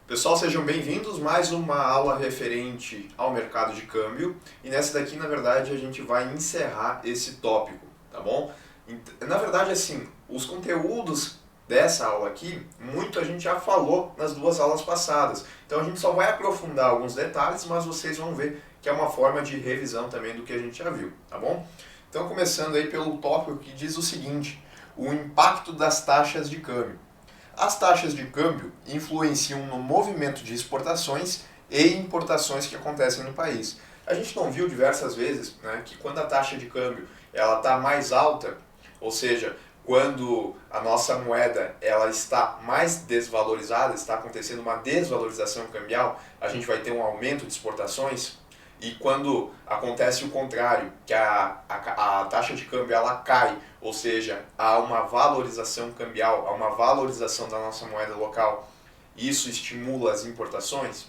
Pessoal, sejam bem-vindos. Mais uma aula referente ao mercado de câmbio. E nessa daqui, na verdade, a gente vai encerrar esse tópico, tá bom? Na verdade, assim, os conteúdos dessa aula aqui, muito a gente já falou nas duas aulas passadas. Então a gente só vai aprofundar alguns detalhes, mas vocês vão ver que é uma forma de revisão também do que a gente já viu, tá bom? Então, começando aí pelo tópico que diz o seguinte: o impacto das taxas de câmbio. As taxas de câmbio influenciam no movimento de exportações e importações que acontecem no país. A gente não viu diversas vezes, né, que quando a taxa de câmbio ela está mais alta, ou seja, quando a nossa moeda ela está mais desvalorizada, está acontecendo uma desvalorização cambial, a gente vai ter um aumento de exportações. E quando acontece o contrário, que a taxa de câmbio ela cai, ou seja, há uma valorização cambial, há uma valorização da nossa moeda local, isso estimula as importações,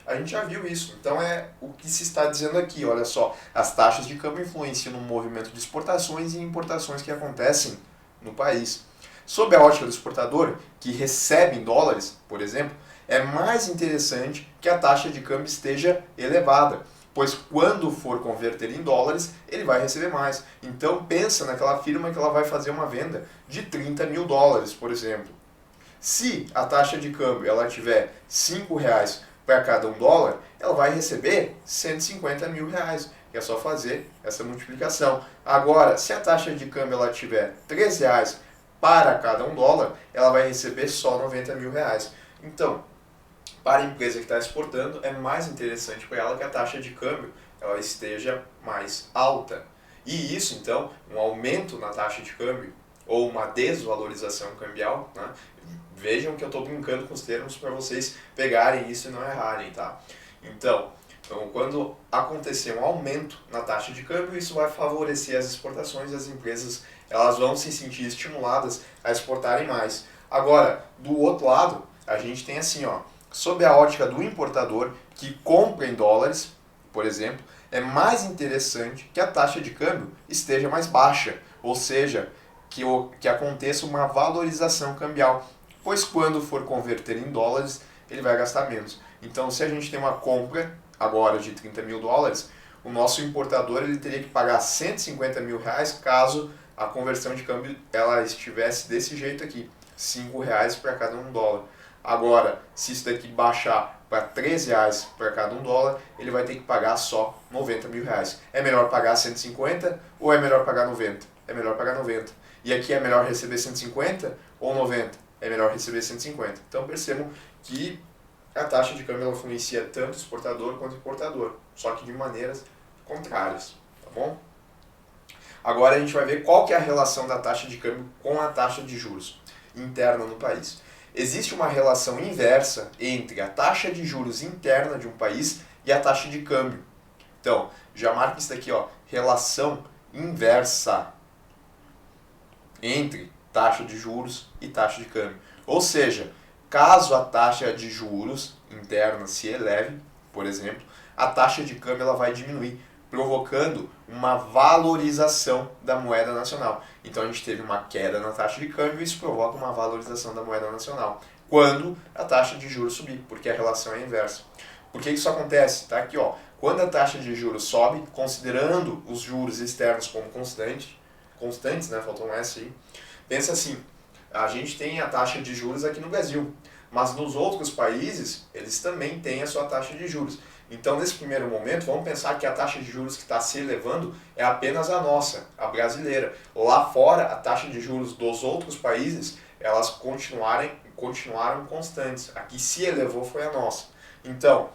a gente já viu isso. Então é o que se está dizendo aqui, olha só, as taxas de câmbio influenciam no movimento de exportações e importações que acontecem no país. Sob a ótica do exportador, que recebe em dólares, por exemplo, é mais interessante que a taxa de câmbio esteja elevada, pois quando for converter em dólares, ele vai receber mais. Então pensa naquela firma que ela vai fazer uma venda de 30 mil dólares, por exemplo. Se a taxa de câmbio ela tiver R$ 5 para cada $1, ela vai receber 150 mil reais. É só fazer essa multiplicação. Agora, se a taxa de câmbio ela tiver R$ 3 para cada $1, ela vai receber só 90 mil reais. Então, para a empresa que está exportando, é mais interessante para ela que a taxa de câmbio ela esteja mais alta. E isso, então, um aumento na taxa de câmbio ou uma desvalorização cambial, né? Vejam que eu estou brincando com os termos para vocês pegarem isso e não errarem, tá? Então, quando acontecer um aumento na taxa de câmbio, isso vai favorecer as exportações e as empresas elas vão se sentir estimuladas a exportarem mais. Agora, do outro lado, a gente tem assim, ó, sob a ótica do importador que compra em dólares, por exemplo, é mais interessante que a taxa de câmbio esteja mais baixa, ou seja, que aconteça uma valorização cambial, pois quando for converter em dólares, ele vai gastar menos. Então, se a gente tem uma compra agora de 30 mil dólares, o nosso importador ele teria que pagar 150 mil reais caso a conversão de câmbio ela estivesse desse jeito aqui, R$ 5 para cada $1. Agora, se isso daqui baixar para R$ 3 para cada $1, ele vai ter que pagar só 90 mil reais. É melhor pagar 150 ou é melhor pagar 90? É melhor pagar 90. E aqui é melhor receber 150 ou 90? É melhor receber 150. Então percebam que a taxa de câmbio ela influencia tanto exportador quanto importador, só que de maneiras contrárias, tá bom? Agora a gente vai ver qual que é a relação da taxa de câmbio com a taxa de juros interna no país. Existe uma relação inversa entre a taxa de juros interna de um país e a taxa de câmbio. Então, já marca isso aqui, ó, relação inversa entre taxa de juros e taxa de câmbio. Ou seja, caso a taxa de juros interna se eleve, por exemplo, a taxa de câmbio ela vai diminuir, provocando uma valorização da moeda nacional. Então a gente teve uma queda na taxa de câmbio e isso provoca uma valorização da moeda nacional. Quando a taxa de juros subir, porque a relação é inversa. Por que isso acontece? Tá aqui, ó. Quando a taxa de juros sobe, considerando os juros externos como constantes, né? Faltou um S aí. Pensa assim, a gente tem a taxa de juros aqui no Brasil, mas nos outros países eles também têm a sua taxa de juros. Então, nesse primeiro momento, vamos pensar que a taxa de juros que está se elevando é apenas a nossa, a brasileira. Lá fora, a taxa de juros dos outros países, elas continuaram constantes. Aqui se elevou foi a nossa. Então,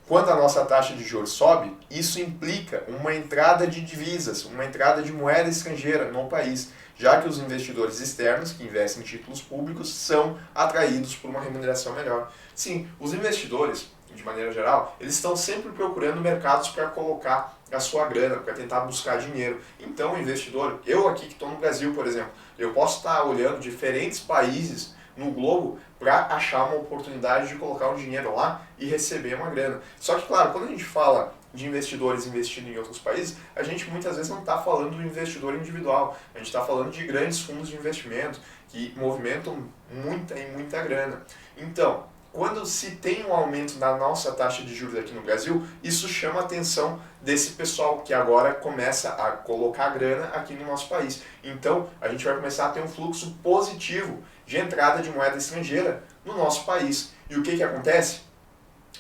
quando a nossa taxa de juros sobe, isso implica uma entrada de divisas, uma entrada de moeda estrangeira no país, já que os investidores externos que investem em títulos públicos são atraídos por uma remuneração melhor. Sim, os investidores, de maneira geral, eles estão sempre procurando mercados para colocar a sua grana, para tentar buscar dinheiro. Então, o investidor, eu aqui que estou no Brasil, por exemplo, eu posso estar olhando diferentes países no globo para achar uma oportunidade de colocar um dinheiro lá e receber uma grana. Só que, claro, quando a gente fala de investidores investindo em outros países, a gente muitas vezes não está falando do investidor individual, a gente está falando de grandes fundos de investimento que movimentam muita e muita grana. Então, quando se tem um aumento na nossa taxa de juros aqui no Brasil, isso chama a atenção desse pessoal que agora começa a colocar grana aqui no nosso país. Então, a gente vai começar a ter um fluxo positivo de entrada de moeda estrangeira no nosso país. E o que acontece?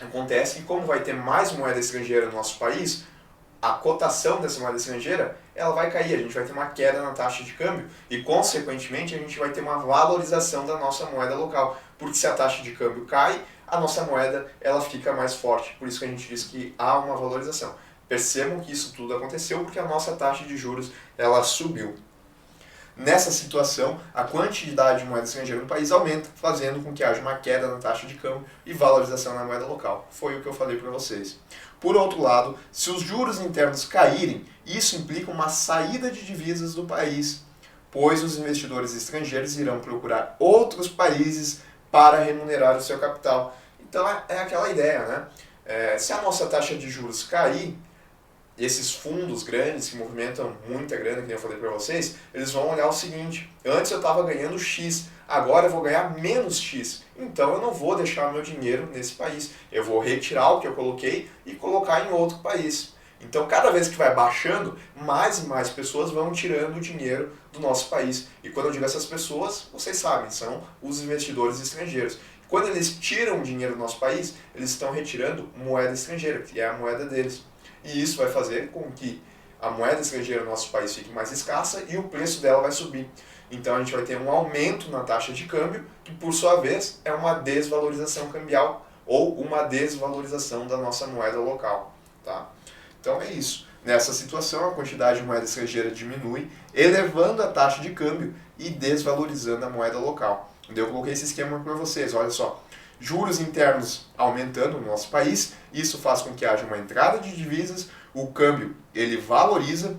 Acontece que como vai ter mais moeda estrangeira no nosso país, a cotação dessa moeda estrangeira ela vai cair, a gente vai ter uma queda na taxa de câmbio e, consequentemente, a gente vai ter uma valorização da nossa moeda local. Porque se a taxa de câmbio cai, a nossa moeda ela fica mais forte. Por isso que a gente diz que há uma valorização. Percebam que isso tudo aconteceu porque a nossa taxa de juros ela subiu. Nessa situação, a quantidade de moeda estrangeira no país aumenta, fazendo com que haja uma queda na taxa de câmbio e valorização na moeda local. Foi o que eu falei para vocês. Por outro lado, se os juros internos caírem, isso implica uma saída de divisas do país, pois os investidores estrangeiros irão procurar outros países para remunerar o seu capital. Então é aquela ideia, né? Se a nossa taxa de juros cair, esses fundos grandes que movimentam muita grana, que eu falei para vocês, eles vão olhar o seguinte: antes eu estava ganhando X, agora eu vou ganhar menos X. Então eu não vou deixar meu dinheiro nesse país. Eu vou retirar o que eu coloquei e colocar em outro país. Então cada vez que vai baixando, mais e mais pessoas vão tirando o dinheiro do nosso país. E quando eu digo essas pessoas, vocês sabem, são os investidores estrangeiros. Quando eles tiram o dinheiro do nosso país, eles estão retirando moeda estrangeira, que é a moeda deles. E isso vai fazer com que a moeda estrangeira no nosso país fique mais escassa e o preço dela vai subir. Então a gente vai ter um aumento na taxa de câmbio, que por sua vez é uma desvalorização cambial ou uma desvalorização da nossa moeda local. Tá? Então é isso. Nessa situação, a quantidade de moeda estrangeira diminui, elevando a taxa de câmbio e desvalorizando a moeda local. Eu coloquei esse esquema para vocês, olha só. Juros internos aumentando no nosso país, isso faz com que haja uma entrada de divisas, o câmbio ele valoriza,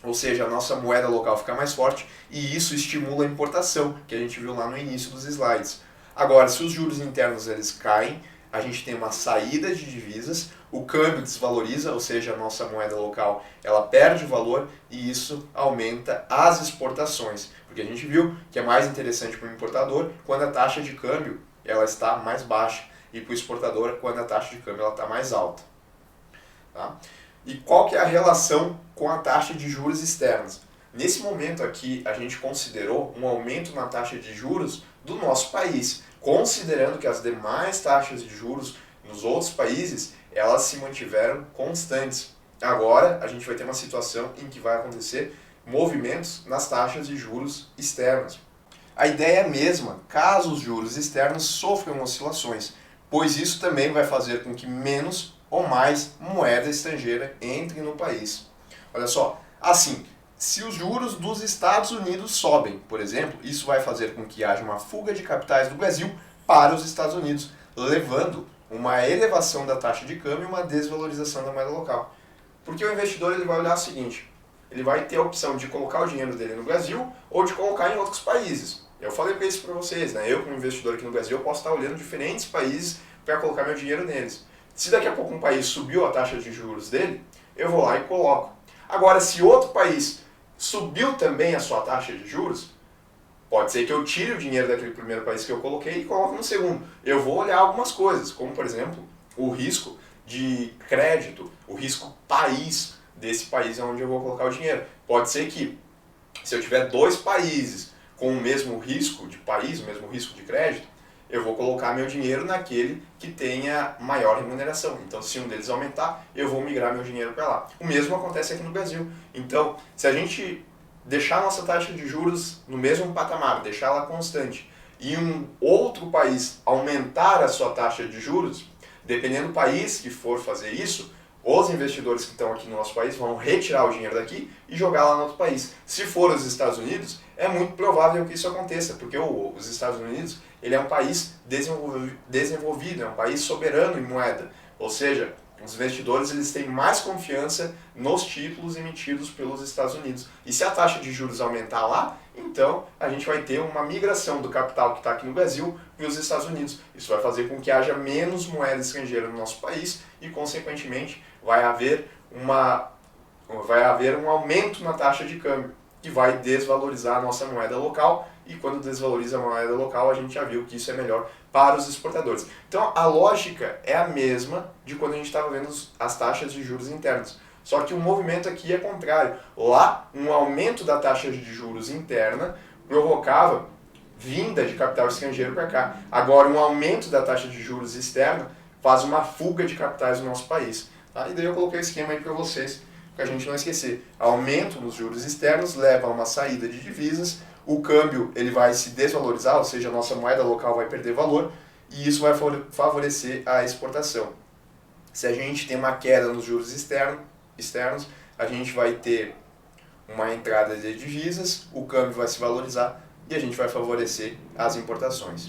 ou seja, a nossa moeda local fica mais forte e isso estimula a importação, que a gente viu lá no início dos slides. Agora, se os juros internos eles caem, a gente tem uma saída de divisas, o câmbio desvaloriza, ou seja, a nossa moeda local ela perde valor e isso aumenta as exportações, porque a gente viu que é mais interessante para o importador quando a taxa de câmbio ela está mais baixa e para o exportador quando a taxa de câmbio ela está mais alta. Tá? E qual que é a relação com a taxa de juros externos? Nesse momento aqui a gente considerou um aumento na taxa de juros do nosso país, considerando que as demais taxas de juros nos outros países elas se mantiveram constantes. Agora a gente vai ter uma situação em que vai acontecer movimentos nas taxas de juros externos. A ideia é a mesma, caso os juros externos sofram oscilações, pois isso também vai fazer com que menos ou mais moeda estrangeira entre no país. Olha só, assim, se os juros dos Estados Unidos sobem, por exemplo, isso vai fazer com que haja uma fuga de capitais do Brasil para os Estados Unidos, levando uma elevação da taxa de câmbio e uma desvalorização da moeda local. Porque o investidor ele vai olhar o seguinte, ele vai ter a opção de colocar o dinheiro dele no Brasil ou de colocar em outros países. Eu falei isso para vocês, né? Eu como investidor aqui no Brasil, eu posso estar olhando diferentes países para colocar meu dinheiro neles. Se daqui a pouco um país subiu a taxa de juros dele, eu vou lá e coloco. Agora, se outro país subiu também a sua taxa de juros, pode ser que eu tire o dinheiro daquele primeiro país que eu coloquei e coloque no segundo. Eu vou olhar algumas coisas, como por exemplo, o risco de crédito, o risco país desse país onde eu vou colocar o dinheiro. Pode ser que, se eu tiver dois países com o mesmo risco de país, o mesmo risco de crédito, eu vou colocar meu dinheiro naquele que tenha maior remuneração. Então, se um deles aumentar, eu vou migrar meu dinheiro para lá. O mesmo acontece aqui no Brasil. Então, se a gente deixar a nossa taxa de juros no mesmo patamar, deixar ela constante, e um outro país aumentar a sua taxa de juros, dependendo do país que for fazer isso, os investidores que estão aqui no nosso país vão retirar o dinheiro daqui e jogar lá no outro país. Se for os Estados Unidos, é muito provável que isso aconteça, porque os Estados Unidos ele é um país desenvolvido, é um país soberano em moeda. Ou seja, os investidores eles têm mais confiança nos títulos emitidos pelos Estados Unidos. E se a taxa de juros aumentar lá, então a gente vai ter uma migração do capital que está aqui no Brasil para os Estados Unidos. Isso vai fazer com que haja menos moeda estrangeira no nosso país e, consequentemente, vai haver um aumento na taxa de câmbio, que vai desvalorizar a nossa moeda local e quando desvaloriza a moeda local, a gente já viu que isso é melhor para os exportadores. Então a lógica é a mesma de quando a gente estava vendo as taxas de juros internos. Só que o movimento aqui é contrário. Lá, um aumento da taxa de juros interna provocava vinda de capital estrangeiro para cá. Agora, um aumento da taxa de juros externa faz uma fuga de capitais do nosso país. Tá? E daí eu coloquei o esquema aí para vocês, para a gente não esquecer. Aumento nos juros externos leva a uma saída de divisas, o câmbio ele vai se desvalorizar, ou seja, a nossa moeda local vai perder valor, e isso vai favorecer a exportação. Se a gente tem uma queda nos juros externos, a gente vai ter uma entrada de divisas, o câmbio vai se valorizar e a gente vai favorecer as importações.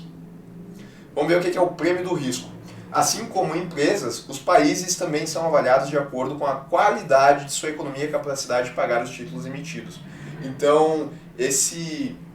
Vamos ver o que é o prêmio do risco. Assim como empresas, os países também são avaliados de acordo com a qualidade de sua economia e capacidade de pagar os títulos emitidos. Então,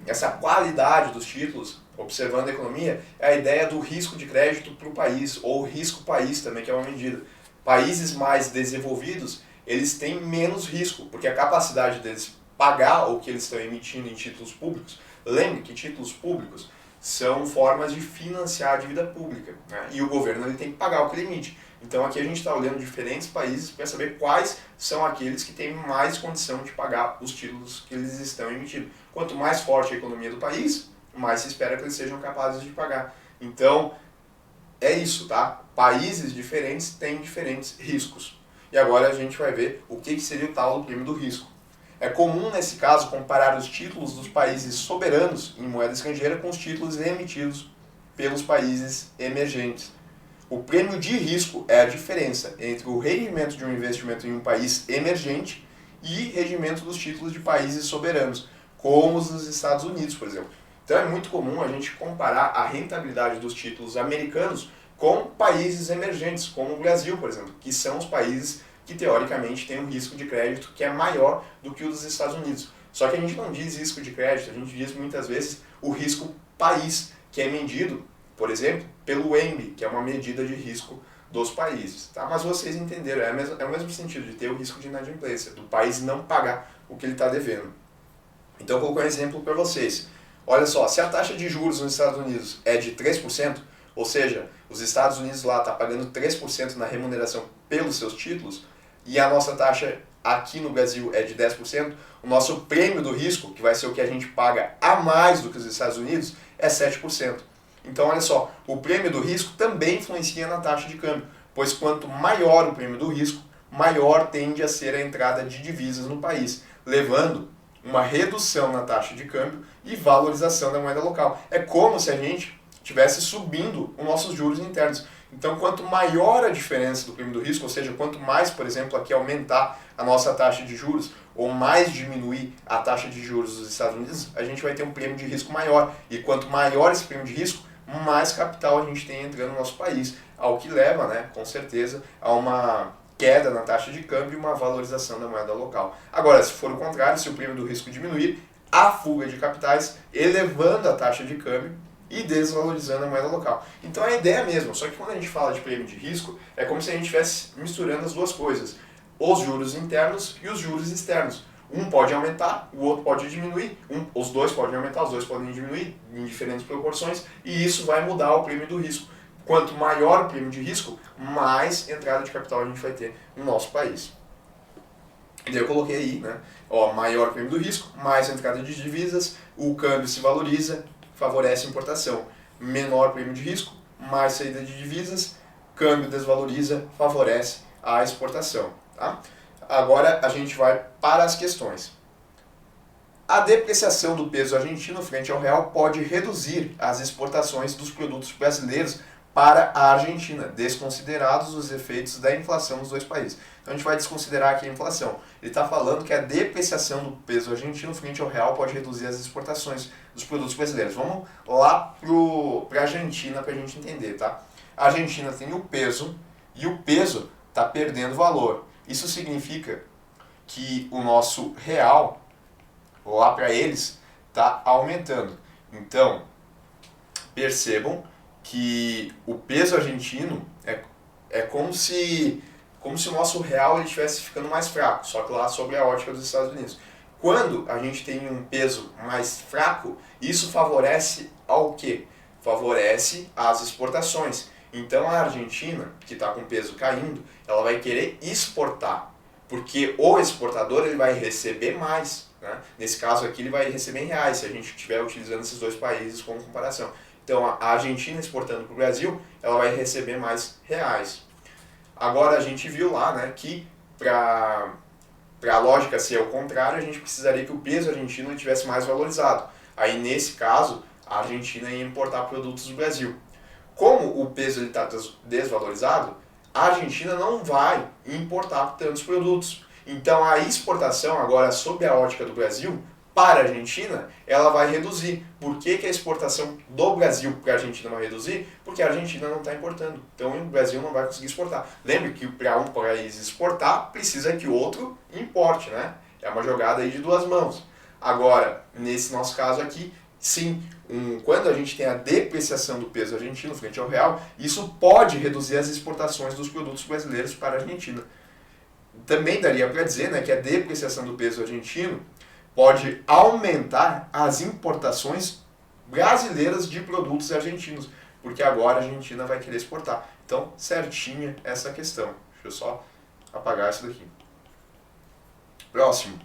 essa qualidade dos títulos, observando a economia, é a ideia do risco de crédito para o país, ou risco país também, que é uma medida. Países mais desenvolvidos, eles têm menos risco, porque a capacidade deles pagar o que eles estão emitindo em títulos públicos, lembre que títulos públicos são formas de financiar a dívida pública, né? E o governo ele tem que pagar o que ele emite. Então aqui a gente está olhando diferentes países para saber quais são aqueles que têm mais condição de pagar os títulos que eles estão emitindo. Quanto mais forte a economia do país, mais se espera que eles sejam capazes de pagar. Então, é isso, tá? Países diferentes têm diferentes riscos. E agora a gente vai ver o que seria o tal do prêmio do risco. É comum, nesse caso, comparar os títulos dos países soberanos em moeda estrangeira com os títulos emitidos pelos países emergentes. O prêmio de risco é a diferença entre o rendimento de um investimento em um país emergente e rendimento dos títulos de países soberanos, como os dos Estados Unidos, por exemplo. Então é muito comum a gente comparar a rentabilidade dos títulos americanos com países emergentes, como o Brasil, por exemplo, que são os países que teoricamente têm um risco de crédito que é maior do que o dos Estados Unidos. Só que a gente não diz risco de crédito, a gente diz muitas vezes o risco país, que é medido, por exemplo, pelo ENB, que é uma medida de risco dos países. Tá? Mas vocês entenderam, é o mesmo sentido de ter o risco de inadimplência, do país não pagar o que ele está devendo. Então eu vou colocar um exemplo para vocês. Olha só, se a taxa de juros nos Estados Unidos é de 3%, ou seja, os Estados Unidos lá estão pagando 3% na remuneração pelos seus títulos, e a nossa taxa aqui no Brasil é de 10%, o nosso prêmio do risco, que vai ser o que a gente paga a mais do que os Estados Unidos, é 7%. Então, olha só, o prêmio do risco também influencia na taxa de câmbio, pois quanto maior o prêmio do risco, maior tende a ser a entrada de divisas no país, levando uma redução na taxa de câmbio e valorização da moeda local. É como se a gente estivesse subindo os nossos juros internos. Então, quanto maior a diferença do prêmio do risco, ou seja, quanto mais, por exemplo, aqui aumentar a nossa taxa de juros, ou mais diminuir a taxa de juros dos Estados Unidos, a gente vai ter um prêmio de risco maior. E quanto maior esse prêmio de risco, mais capital a gente tem entrando no nosso país, ao que leva, né, com certeza, a uma queda na taxa de câmbio e uma valorização da moeda local. Agora, se for o contrário, se o prêmio do risco diminuir, a fuga de capitais, elevando a taxa de câmbio e desvalorizando a moeda local. Então a ideia é a mesma, só que quando a gente fala de prêmio de risco, é como se a gente estivesse misturando as duas coisas, os juros internos e os juros externos. Um pode aumentar, o outro pode diminuir, os dois podem aumentar, os dois podem diminuir em diferentes proporções, e isso vai mudar o prêmio do risco. Quanto maior o prêmio de risco, mais entrada de capital a gente vai ter no nosso país. E daí eu coloquei aí, né? Ó, maior prêmio do risco, mais entrada de divisas, o câmbio se valoriza, favorece a importação. Menor prêmio de risco, mais saída de divisas, câmbio desvaloriza, favorece a exportação. Tá? Agora a gente vai para as questões. A depreciação do peso argentino frente ao real pode reduzir as exportações dos produtos brasileiros para a Argentina, desconsiderados os efeitos da inflação dos dois países. Então a gente vai desconsiderar aqui a inflação. Ele está falando que a depreciação do peso argentino frente ao real pode reduzir as exportações dos produtos brasileiros. Vamos lá para a Argentina para a gente entender, tá? A Argentina tem o peso e o peso está perdendo valor. Isso significa que o nosso real, lá para eles, está aumentando. Então, percebam que o peso argentino é como se o nosso real estivesse ficando mais fraco, só que lá sobre a ótica dos Estados Unidos. Quando a gente tem um peso mais fraco, isso favorece ao quê? Favorece as exportações. Então a Argentina, que está com peso caindo, ela vai querer exportar, porque o exportador ele vai receber mais. Né? Nesse caso aqui ele vai receber em reais, se a gente estiver utilizando esses dois países como comparação. Então a Argentina exportando para o Brasil, ela vai receber mais reais. Agora a gente viu lá, né, que para a lógica ser o contrário, a gente precisaria que o peso argentino estivesse mais valorizado. Aí nesse caso, a Argentina ia importar produtos do Brasil. Como o peso está desvalorizado, a Argentina não vai importar tantos produtos. Então a exportação, agora sob a ótica do Brasil, para a Argentina, ela vai reduzir. Por que a exportação do Brasil para a Argentina vai reduzir? Porque a Argentina não está importando. Então o Brasil não vai conseguir exportar. Lembre que para um país exportar, precisa que o outro importe, né? É uma jogada aí de duas mãos. Agora, nesse nosso caso aqui, sim, quando a gente tem a depreciação do peso argentino frente ao real, isso pode reduzir as exportações dos produtos brasileiros para a Argentina. Também daria para dizer, né, que a depreciação do peso argentino pode aumentar as importações brasileiras de produtos argentinos, porque agora a Argentina vai querer exportar. Então, certinha essa questão. Deixa eu só apagar isso daqui. Próximo.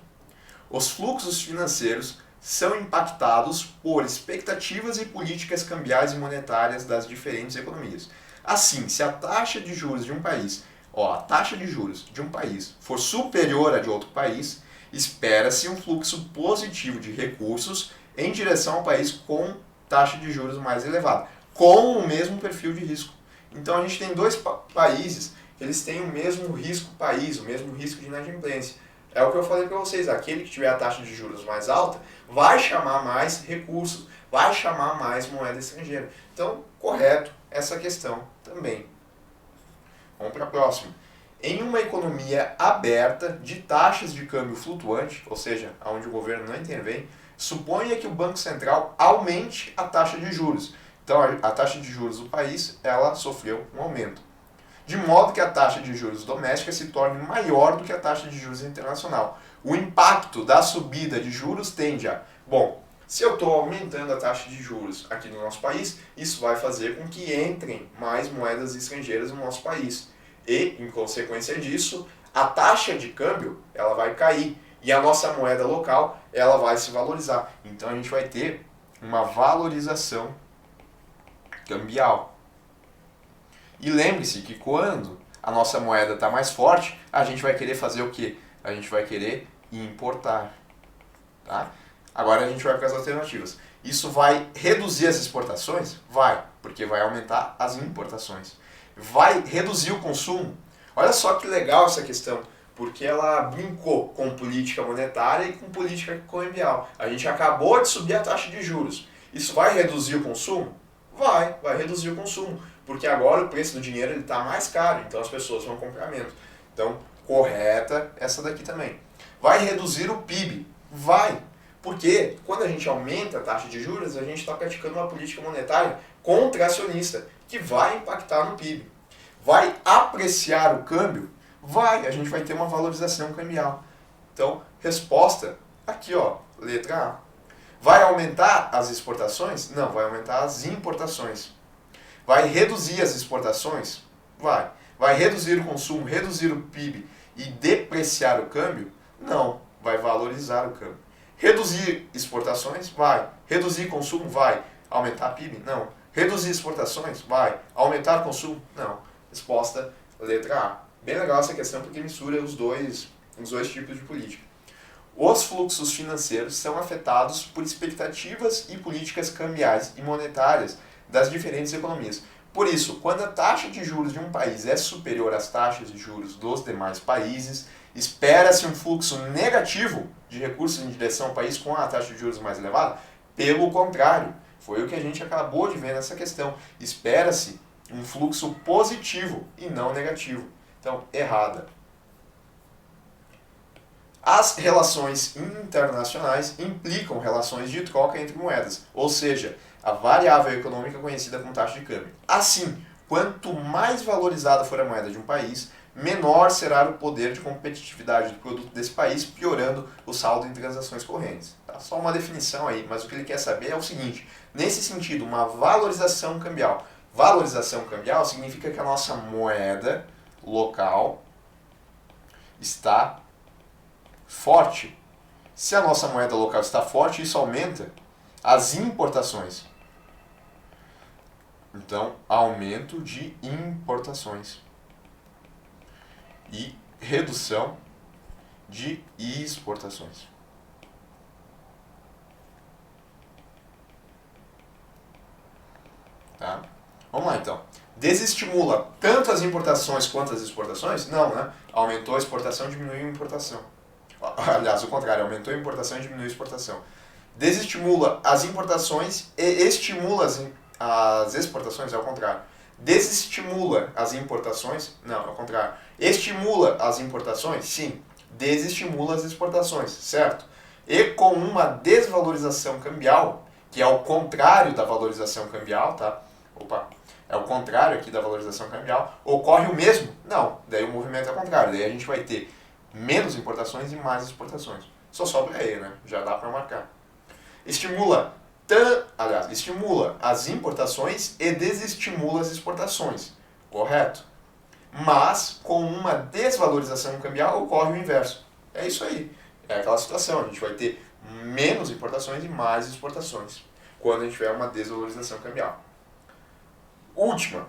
Os fluxos financeiros são impactados por expectativas e políticas cambiais e monetárias das diferentes economias. Assim, se a taxa de juros de um país, a taxa de juros de um país for superior à de outro país, espera-se um fluxo positivo de recursos em direção ao país com taxa de juros mais elevada, com o mesmo perfil de risco. Então a gente tem dois países, eles têm o mesmo risco país, o mesmo risco de inadimplência. É o que eu falei para vocês, aquele que tiver a taxa de juros mais alta vai chamar mais recursos, vai chamar mais moeda estrangeira. Então, correto essa questão também. Vamos para a próxima. Em uma economia aberta de taxas de câmbio flutuante, ou seja, onde o governo não intervém, suponha que o Banco Central aumente a taxa de juros. Então, a taxa de juros do país, ela sofreu um aumento. De modo que a taxa de juros doméstica se torne maior do que a taxa de juros internacional. O impacto da subida de juros tende a... Bom, se eu estou aumentando a taxa de juros aqui no nosso país, isso vai fazer com que entrem mais moedas estrangeiras no nosso país. E, em consequência disso, a taxa de câmbio ela vai cair e a nossa moeda local ela vai se valorizar. Então a gente vai ter uma valorização cambial. E lembre-se que quando a nossa moeda está mais forte, a gente vai querer fazer o quê? A gente vai querer importar. Tá? Agora a gente vai para as alternativas. Isso vai reduzir as exportações? Vai, porque vai aumentar as importações. Vai reduzir o consumo? Olha só que legal essa questão, porque ela brincou com política monetária e com política cambial. A gente acabou de subir a taxa de juros. Isso vai reduzir o consumo? Vai reduzir o consumo, porque agora o preço do dinheiro está mais caro, então as pessoas vão comprar menos. Então, correta essa daqui também. Vai reduzir o PIB? Vai, porque quando a gente aumenta a taxa de juros, a gente está praticando uma política monetária contracionista, que vai impactar no PIB. Vai apreciar o câmbio? Vai, a gente vai ter uma valorização cambial. Então, resposta aqui, letra A. Vai aumentar as exportações? Não, vai aumentar as importações. Vai reduzir as exportações? Vai. Vai reduzir o consumo, reduzir o PIB e depreciar o câmbio? Não, vai valorizar o câmbio. Reduzir exportações? Vai. Reduzir consumo? Vai. Aumentar PIB? Não. Reduzir exportações? Vai. Aumentar consumo? Não. Resposta, letra A. Bem legal essa questão porque mistura os dois tipos de política. Os fluxos financeiros são afetados por expectativas e políticas cambiais e monetárias das diferentes economias. Por isso, quando a taxa de juros de um país é superior às taxas de juros dos demais países, espera-se um fluxo negativo de recursos em direção ao país com a taxa de juros mais elevada? Pelo contrário, foi o que a gente acabou de ver nessa questão. Espera-se um fluxo positivo e não negativo. Então, errada. As relações internacionais implicam relações de troca entre moedas, ou seja, a variável econômica conhecida como taxa de câmbio. Assim, quanto mais valorizada for a moeda de um país, menor será o poder de competitividade do produto desse país, piorando o saldo em transações correntes. Tá? Só uma definição aí, mas o que ele quer saber é o seguinte, nesse sentido, uma valorização cambial. Valorização cambial significa que a nossa moeda local está forte. Se a nossa moeda local está forte, isso aumenta as importações. Então, aumento de importações e redução de exportações. Tá? Vamos lá então. Desestimula tanto as importações quanto as exportações? Não, né? Aumentou a exportação, diminuiu a importação. Aliás, o contrário, aumentou a importação e diminuiu a exportação. Desestimula as importações e estimula as exportações, é o contrário. Desestimula as importações? Não, é o contrário. Estimula as importações? Sim. Desestimula as exportações, certo? E com uma desvalorização cambial, que é o contrário da valorização cambial, tá? Opa, é o contrário aqui da valorização cambial. Ocorre o mesmo? Não, daí o movimento é o contrário. Daí a gente vai ter menos importações e mais exportações. Só sobra aí, né? Já dá para marcar. Estimula as importações e desestimula as exportações. Correto? Mas, com uma desvalorização cambial, ocorre o inverso. É isso aí. É aquela situação. A gente vai ter menos importações e mais exportações quando a gente tiver uma desvalorização cambial. Última.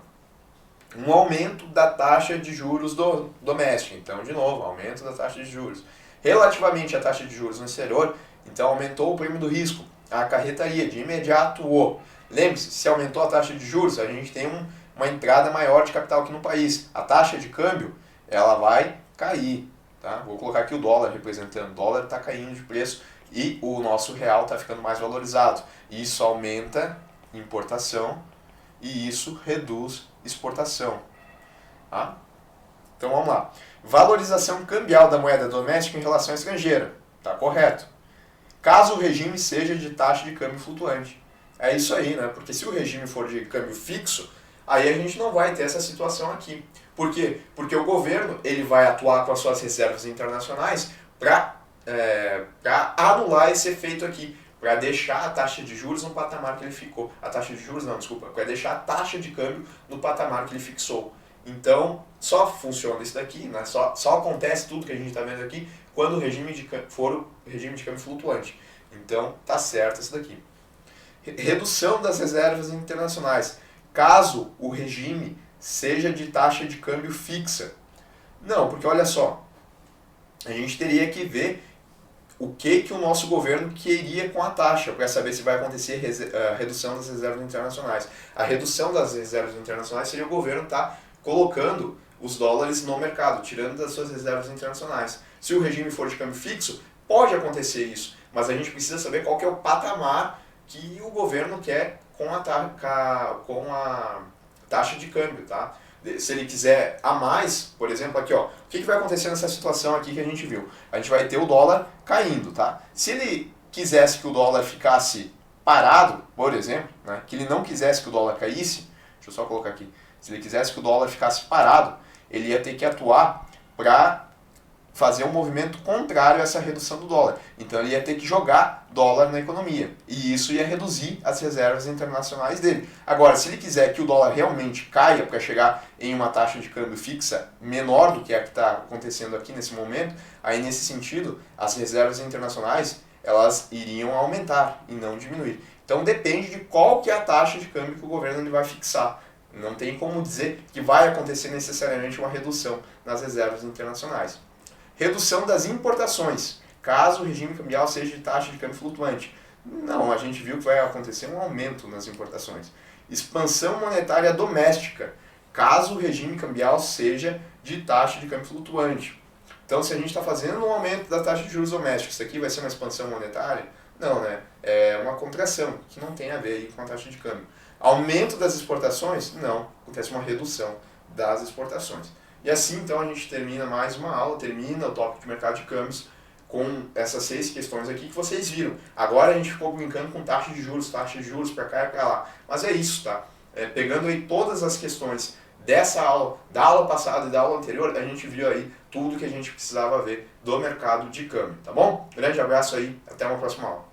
Um aumento da taxa de juros doméstica. Então, de novo, aumento da taxa de juros. Relativamente à taxa de juros no exterior, então aumentou o prêmio do risco. A acarretaria de imediato o. Lembre-se, se aumentou a taxa de juros, a gente tem uma entrada maior de capital aqui no país. A taxa de câmbio, ela vai cair. Tá? Vou colocar aqui o dólar representando. O dólar está caindo de preço e o nosso real está ficando mais valorizado. Isso aumenta importação e isso reduz exportação. Tá? Então vamos lá. Valorização cambial da moeda doméstica em relação à estrangeira. Tá correto. Caso o regime seja de taxa de câmbio flutuante. É isso aí, né? Porque se o regime for de câmbio fixo, aí a gente não vai ter essa situação aqui. Por quê? Porque o governo ele vai atuar com as suas reservas internacionais para anular esse efeito aqui, para deixar a taxa de juros no patamar que ele ficou. A taxa de juros não, desculpa, para deixar a taxa de câmbio no patamar que ele fixou. Então, só funciona isso daqui, né? Só acontece tudo que a gente está vendo aqui quando o regime for o regime de câmbio flutuante. Então, tá certo isso daqui. Redução das reservas internacionais. Caso o regime seja de taxa de câmbio fixa. Não, porque olha só, a gente teria que ver o que o nosso governo queria com a taxa, para saber se vai acontecer a redução das reservas internacionais. A redução das reservas internacionais seria o governo estar colocando os dólares no mercado, tirando das suas reservas internacionais. Se o regime for de câmbio fixo, pode acontecer isso, mas a gente precisa saber qual que é o patamar que o governo quer com a taxa de câmbio, tá? Se ele quiser a mais, por exemplo, aqui ó, o que vai acontecer nessa situação aqui que a gente viu? A gente vai ter o dólar caindo, tá? Se ele quisesse que o dólar ficasse parado, por exemplo, né, que ele não quisesse que o dólar caísse, deixa eu só colocar aqui, se ele quisesse que o dólar ficasse parado, ele ia ter que atuar para fazer um movimento contrário a essa redução do dólar. Então ele ia ter que jogar dólar na economia. E isso ia reduzir as reservas internacionais dele. Agora, se ele quiser que o dólar realmente caia para chegar em uma taxa de câmbio fixa menor do que a que está acontecendo aqui nesse momento, aí nesse sentido, as reservas internacionais elas iriam aumentar e não diminuir. Então depende de qual que é a taxa de câmbio que o governo ele vai fixar. Não tem como dizer que vai acontecer necessariamente uma redução nas reservas internacionais. Redução das importações, caso o regime cambial seja de taxa de câmbio flutuante. Não, a gente viu que vai acontecer um aumento nas importações. Expansão monetária doméstica, caso o regime cambial seja de taxa de câmbio flutuante. Então, se a gente está fazendo um aumento da taxa de juros doméstica, isso aqui vai ser uma expansão monetária? Não, né? É uma contração, que não tem a ver aí com a taxa de câmbio. Aumento das exportações? Não, acontece uma redução das exportações. E assim, então, a gente termina mais uma aula, termina o tópico de mercado de câmbios com essas 6 questões aqui que vocês viram. Agora a gente ficou brincando com taxa de juros para cá e para lá. Mas é isso, tá? Pegando aí todas as questões dessa aula, da aula passada e da aula anterior, a gente viu aí tudo que a gente precisava ver do mercado de câmbio, tá bom? Grande abraço aí, até uma próxima aula.